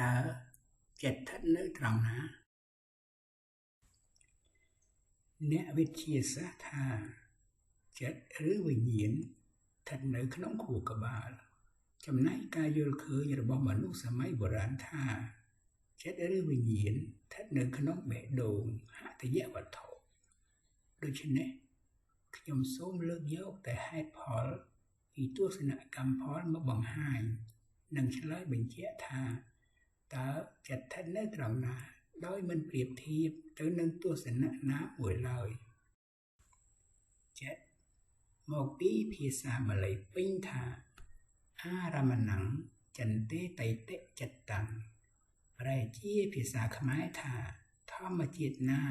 តើចិត្តស្ថិតនៅត្រង់ណាអ្នកវិទ្យាសាស្ត្រថាចិត្តឬវិញ្ញាណស្ថិតនៅក្នុងខួរក្បាលចំណែកការយល់ឃើញរបស់មនុស្សសម័យបុរាណថាចិត្តឬវិញ្ញាណស្ថិតនៅក្នុងបេះដូងហត្ថយវត្ថុដូច្នេះខ្ញុំសូមលើកយកតែហេតុផលពីទស្សនកម្មផលមកបង្ហាញនិងឆ្លើយបញ្ជាក់ថាតើចិត្តស្ថិតនៅត្រង់ណាដោយមិនប្រៀបធៀបទៅនឹងទស្សនៈណាមួយឡើយចិត្តមកពីភាសាបាលីពេញថាអារមណੰចន្ទេតៃតិចិត្តតាំងប្រែជាភាសាខ្មែរថាធម្មជាតិណា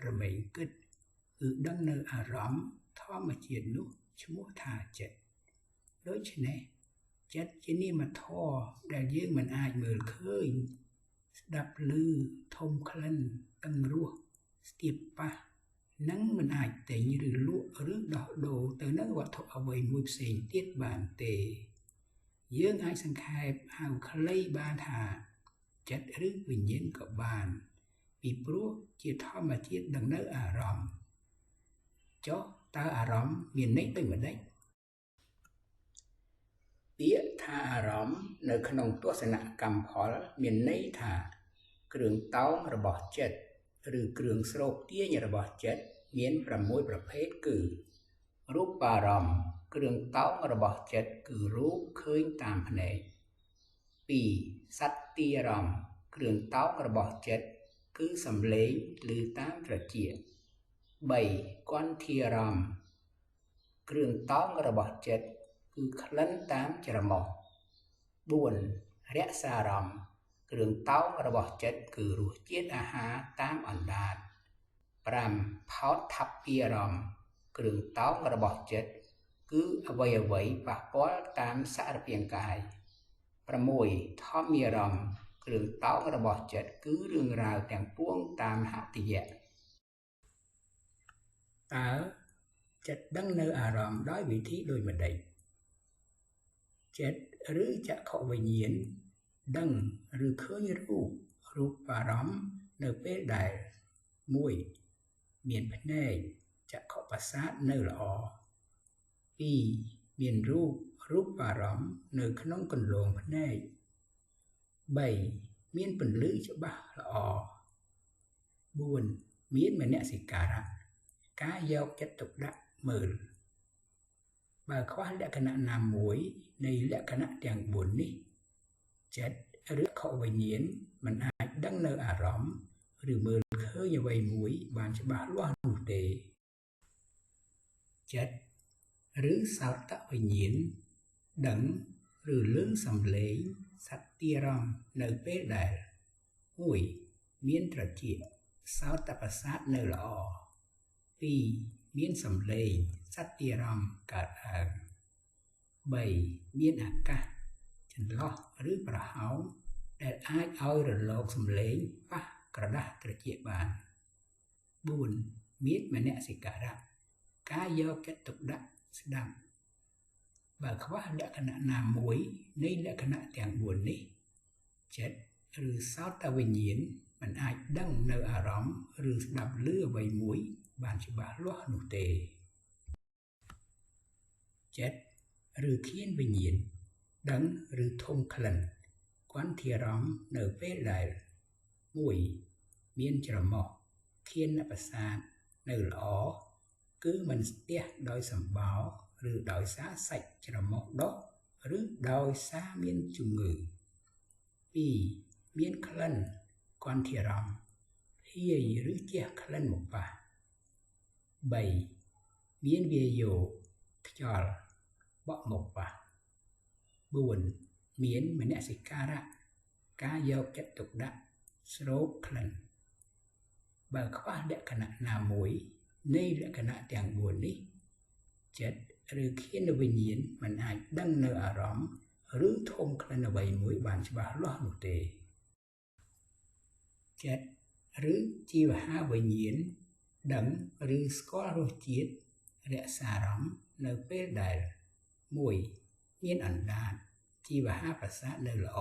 រមែងគិតគឺដឹងនៅអារម្មណ៍ធម្មជាតិនោះឈ្មោះថាចិត្តដូច្នេះចិត្តជានាមធម៌ដែលយើងមិនអាចមើលឃើញស្ដាប់ឮធំក្លិនដឹងរសស្ទាបប៉ះនឹងមិនអាចទិញឬលក់ឬដោះដូរទៅនឹងវត្ថុអ្វីមួយផ្សេងទៀតបានទេយើងអាចសង្ខេបហៅខ្លីបានថាចិត្តឬវិញ្ញាណក៏បានពីព្រោះជាធម្មជាតិដឹងនៅអារម្មណ៍ចុះតើអារម្មណ៍មានន័យដូចម្ដេចពាក្យថាអារម្មណ៍នៅក្នុងទស្សនកម្មផលមានន័យថាគ្រឿងតោងរបស់ចិត្តឬគ្រឿងស្រោបទាញរបស់ចិត្តមាន6ប្រភេទគឺរូបារម្មណ៍គ្រឿងតោងរបស់ចិត្តគឺរូបឃើញតាមភ្នែក2សត្ទារម្មណ៍គ្រឿងតោងរបស់ចិត្តគឺសំឡេងឮតាមត្រចៀក3គន្ធារម្មណ៍គ្រឿងតោងរបស់ចិត្តគឺក្លិនតាមច្រមុះ4រសារម្មណ៍គ្រឿងតោងរបស់ចិត្តគឺរសជាតិអាហារតាមអណ្ដាត5ផោតថព្វារម្មណ៍គ្រឿងតោងរបស់ចិត្តគឺអ្វីប៉ះពាល់តាមសារពាង្គកាយ6ធម្មារម្មណ៍គ្រឿងតោងរបស់ចិត្តគឺរឿងរ៉ាវទាំងពួងតាមហត្ថយៈតើចិត្តដឹងនៅអារម្មណ៍ដោយវិធីដូចម្ដេចចិត្តឬចក្ខុវិញ្ញាណដឹងឬឃើញរូបអារម្មណ៍នៅពេលដែល1មានភ្នែកចក្ខុប្រសាទនៅល្អ2មានរូបអារម្មណ៍នៅក្នុងគន្លងភ្នែក3មានពន្លឺច្បាស់ល្អ4មានមនសិការៈការយកចិត្តទុកដាក់មើលបើខ្វះលក្ខណៈណាមួយនៃលក្ខណៈទាំង4នេះចិត្តឬខុវិញ្ញាណមិនអាចដឹងនៅអារម្មណ៍ឬមើលឃើញអ្វីមួយបានច្បាស់លាស់នោះទេចិត្តឬសោតវិញ្ញាណដឹងឬឮសំឡេងសត្ទារម្មណ៍នៅពេលដែល1មានត្រចៀកសោតប្រសាទនៅល្អ2មានសំឡេងសត្ទារម្មណ៍កើតឡើង3មានអាកាសចន្លោះឬប្រហោងដែលអាចឲ្យរលកសំឡេងប៉ះក្រដាសត្រចៀកបាន4មានមនសិការៈការយកចិត្តទុកដាក់ស្ដាប់បើខ្វះលក្ខណៈណាមួយនៃលក្ខណៈទាំង4នេះចិត្តឬសោតវិញ្ញាណមិនអាចដឹងនៅអារម្មណ៍ឬស្ដាប់ឮអ្វីមួយបានច្បាស់លាស់នោះទេចិត្តឬឃានវិញ្ញាណដឹងឬធំក្លិនគន្ធារម្មណ៍នៅពេលដែល1មានច្រមុះឃានប្រសាទនៅល្អគឺមិនស្ទះដោយសម្បោរឬដោយសារសាច់ច្រមុះដុះឬដោយសារមានជំងឺ2មានក្លិនគន្ធារម្មណ៍ភាយឬជះក្លិនមកប៉ះ3មានវាយោខ្យល់បក់មកប៉ះ4មានមនសិការៈការយកចិត្តទុកដាក់ស្រោបក្លិនបើខ្វះលក្ខណៈណាមួយនៃលក្ខណៈទាំង4នេះចិត្តឬឃានវិញ្ញាណមិនអាចដឹងនៅអារម្មណ៍ឬធំក្លិនអ្វីមួយបានច្បាស់លាស់នោះទេចិត្តឬជីវហាវិញ្ញាណដឹងឬស្គាល់រសជាតិរក្សាអារម្មណ៍នៅពេលដែល1មានអណ្ដាតជីវហាប្រសាទនៅល្អ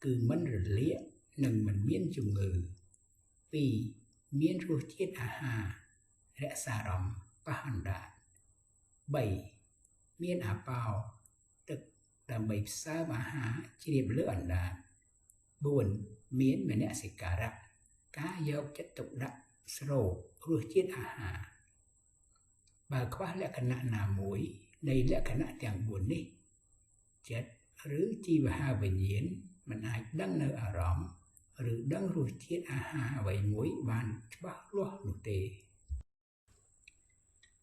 គឺមិនរលាកនិងមិនមានជំងឺ 2. មានរសជាតិអាហាររក្សាអារម្មណ៍ប៉ះអណ្ដាត 3. មានអាប៉ោទឹកដើម្បីផ្សើមអាហារជ្រាបលើអណ្ដាត 4. មានមនសិការៈការយកចិត្តទុកដាក់ស្រូបរសជាតិអាហារ បើខ្វះលក្ខណៈណាមួយនៃលក្ខណៈទាំង4នេះចិត្តឬជីវហាវិញ្ញាណមិនអាចដឹងនៅអារម្មណ៍ឬដឹងរសជាតិអាហារអ្វីមួយបានច្បាស់លាស់នោះទេ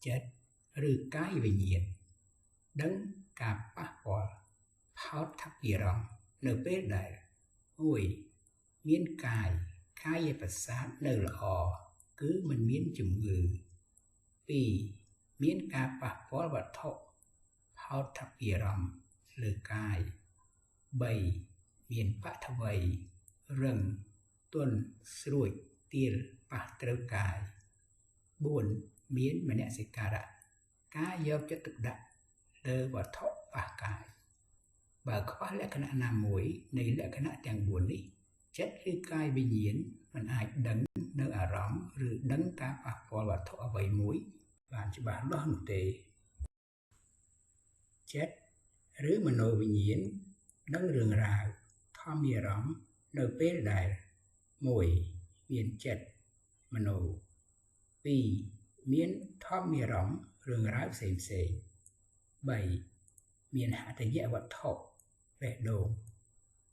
ចិត្តឬកាយវិញ្ញាណដឹងការប៉ះពាល់ផោតថពារម្មណ៍នៅពេលដែល 1. មានកាយប្រសាទនៅល្អគឺមិនមានជំងឺ 2. មានការប៉ះពាល់វត្ថុផោតថពារម្មណ៍លើកាយ 3. មានបថវ័យរឹងទន់ស្រួចទាលប៉ះត្រូវកាយ 4. មានមនសិការៈការយកចិត្តទុកដាក់លើវត្ថុប៉ះកាយ បើខ្វះលក្ខណៈណាមួយនៃលក្ខណៈទាំង4នេះចិត្តឬកាយវិញ្ញាណមិនអាចដឹងនៅអារម្មណ៍ឬដឹងការប៉ះពាល់វត្ថុអ្វីមួយបានច្បាស់លាស់នោះទេចិត្តឬមโนវិញ្ញាណដឹងរឿងរ៉ាវធម្មអារម្មណ៍នៅពេលដែល 1. មានចិត្តមโน 2. មានធម្មអារម្មណ៍រឿងរ៉ាវផ្សេងៗ 3. មានហត្ថយវត្ថុបេះដូង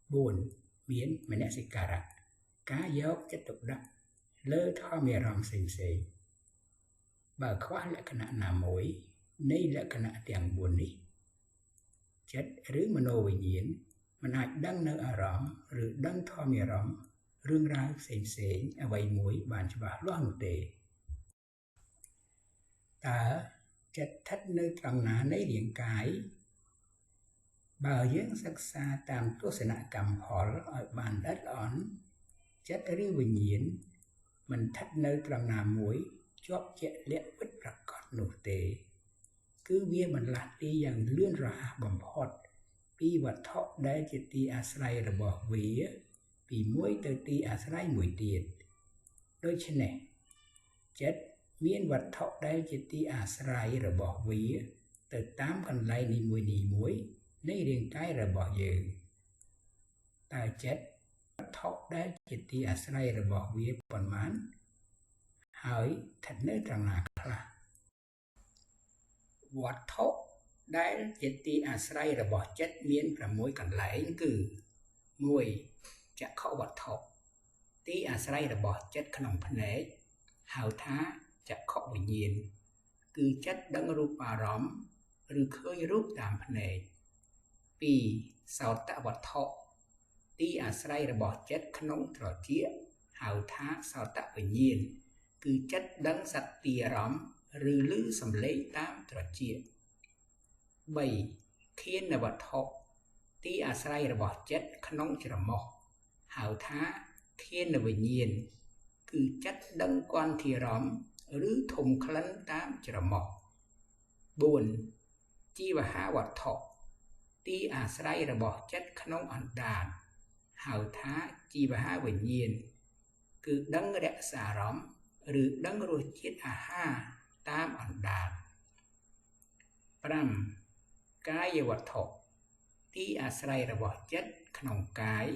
4. មានមនសិការៈការយកចិត្តទុកដាក់លើធម្មអារម្មណ៍ផ្សេងៗបើខ្វះលក្ខណៈណាមួយនៃលក្ខណៈទាំង4នេះចិត្តឬមโนវិញ្ញាណមិនអាចដឹងនៅអារម្មណ៍ឬដឹងធម្មអារម្មណ៍រឿងរ៉ាវផ្សេងៗអ្វីមួយបានច្បាស់លាស់នោះទេតើចិត្តស្ថិតនៅត្រង់ណានៃរាងកាយបើយើងសិក្សាតាមទស្សនកម្មផលឲ្យបានល្អិតល្អន់ចិត្តឬវិញ្ញាណមិនស្ថិតនៅត្រង់ណាមួយជាប់ជាក់លាក់ពិតប្រាកដនោះទេគឺវាបន្លាស់ទីយ៉ាងលឿនរហ័សបំផុតពីវត្ថុដែលជាទីអាស្រ័យរបស់វាពីមួយទៅទីអាស្រ័យមួយទៀតដូច្នេះចិត្តមានវត្ថុដែលជាទីអាស្រ័យរបស់វាទៅតាមកន្លែងនីមួយៗនៃរាងកាយរបស់យើងតើចិត្តវត្ថុដែលជាទីអាស្រ័យរបស់វាប៉ុន្មានហើយស្ថិតនៅត្រង់ណាខ្លះវត្ថុដែលជាទីអាស្រ័យរបស់ចិត្តមាន6កន្លែងគឺ 1. ចក្ខុវត្ថុទីអាស្រ័យរបស់ចិត្តក្នុងភ្នែកហៅថាចក្ខុវិញ្ញាណគឺចិត្តដឹងរូបអារម្មណ៍ឬឃើញរូបតាមភ្នែក 2. សោតវត្ថុទីអាស្រ័យរបស់ចិត្តក្នុងត្រចៀកហៅថាសោតវិញ្ញាណគឺចិត្តដឹងសត្វទីអារម្មណ៍ឬឮសំឡេងតាមត្រចៀក 3. ឃានវត្ថុទីអាស្រ័យរបស់ចិត្តក្នុងច្រមុះហៅថាឃានវិញ្ញាណគឺចិត្តដឹងគន្ធារម្មណ៍ឬធំក្លិនតាមច្រមុះ 4. ជីវហាវត្ថុទីអាស្រ័យរបស់ចិត្តក្នុងអណ្ដាតហៅថាជីវហាវិញ្ញាណគឺដឹងរក្សាអារម្មណ៍ឬដឹងរសជាតិអាហារតាមអណ្ដាត 5. កាយវត្ថុទីអាស្រ័យរបស់ចិត្តក្នុងកាយ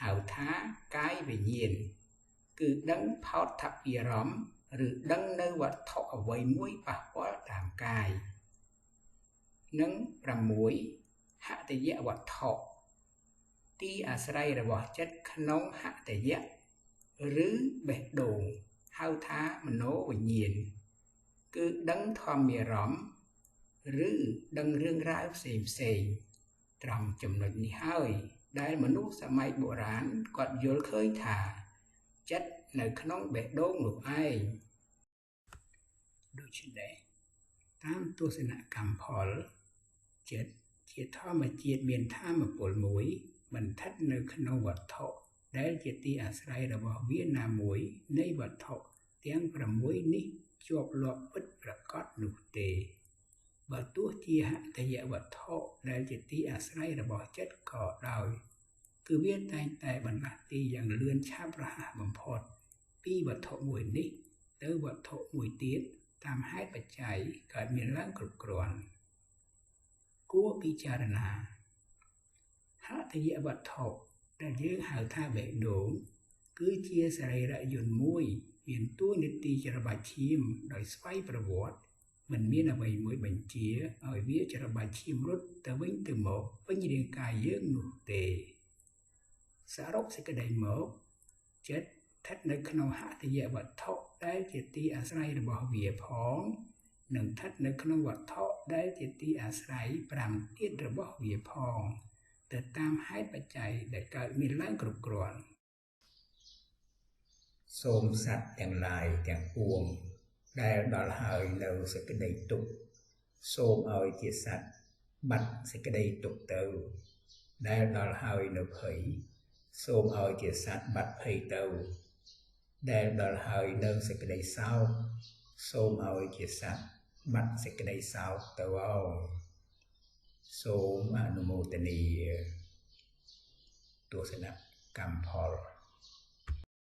ហៅថាកាយវិញ្ញាណគឺដឹងផោតថពារម្មណ៍ឬដឹងនៅវត្ថុអ្វីមួយប៉ះពាល់តាមកាយនិង 6. ហត្ថយវត្ថុទីអាស្រ័យរបស់ចិត្តក្នុងហត្ថយៈឬបេះដូងហៅថាមโนវិញ្ញាណគឺដឹងធម្មអារម្មណ៍ឬដឹងរឿងរ៉ាវផ្សេងៗត្រង់ចំណុចនេះហើយដែលមនុស្សសម័យបុរាណគាត់យល់ឃើញថាចិត្តនៅក្នុងបេះដូងនោះឯងដូច្នេះតាមទស្សនកម្មផលចិត្តជាធម្មជាតិមានធម៌ពលមួយមិនស្ថិតនៅក្នុងវត្ថុដែលជាទីអាស្រ័យរបស់វាណាមួយនៃវត្ថុទាំង6នេះជាប់លាប់ពិតប្រាកដនោះទេបើទោះជាហត្ថយវត្ថុដែលជាទីអាស្រ័យរបស់ចិត្តក៏ដោយ គឺវាតែងតែបន្លាស់ទីយ៉ាងលឿនឆាប់រហ័សបំផុតពីវត្ថុមួយនេះទៅវត្ថុមួយទៀតតាមហេតុបច្ច័យកើតមានឡើងគ្រប់គ្រាន់គួរពិចារណាហត្ថយវត្ថុដែលយើងហៅថាបេះដូងគឺជាសរីរយន្តមួយមានតួនាទីច្របាច់ឈាមដោយស្វ័យប្រវត្តិមិនមានអ្វីមួយបញ្ជាឲ្យវាច្របាច់ឈាមរត់ទៅវិញទៅមកពេញរាងកាយយើងនោះទេសរុបសេចក្តីមកចិត្តស្ថិតនៅក្នុងហត្ថយវត្ថុដែលជាទីអាស្រ័យរបស់វាផងនិងស្ថិតនៅក្នុងវត្ថុដែលជាទីអាស្រ័យ5ទៀតរបស់វាផងទៅតាមហេតុបច្ច័យដែលកើតមានឡើងគ្រប់គ្រាន់សូមសត្វទាំងឡាយទាំងពួងដែលដល់ហើយនៅសេចក្តីទុក្ខសូមឲ្យជាសត្វបាត់សេចក្តីទុក្ខទៅដែលដល់ហើយនៅភ័យសូមឲ្យជាសត្វបាត់ភ័យទៅដែលដល់ហើយនៅសេចក្តីសោកសូមឲ្យជាសត្វបាត់សេចក្តីសោកទៅឲ្យសូមអនុមោទនាទស្សនកម្មផល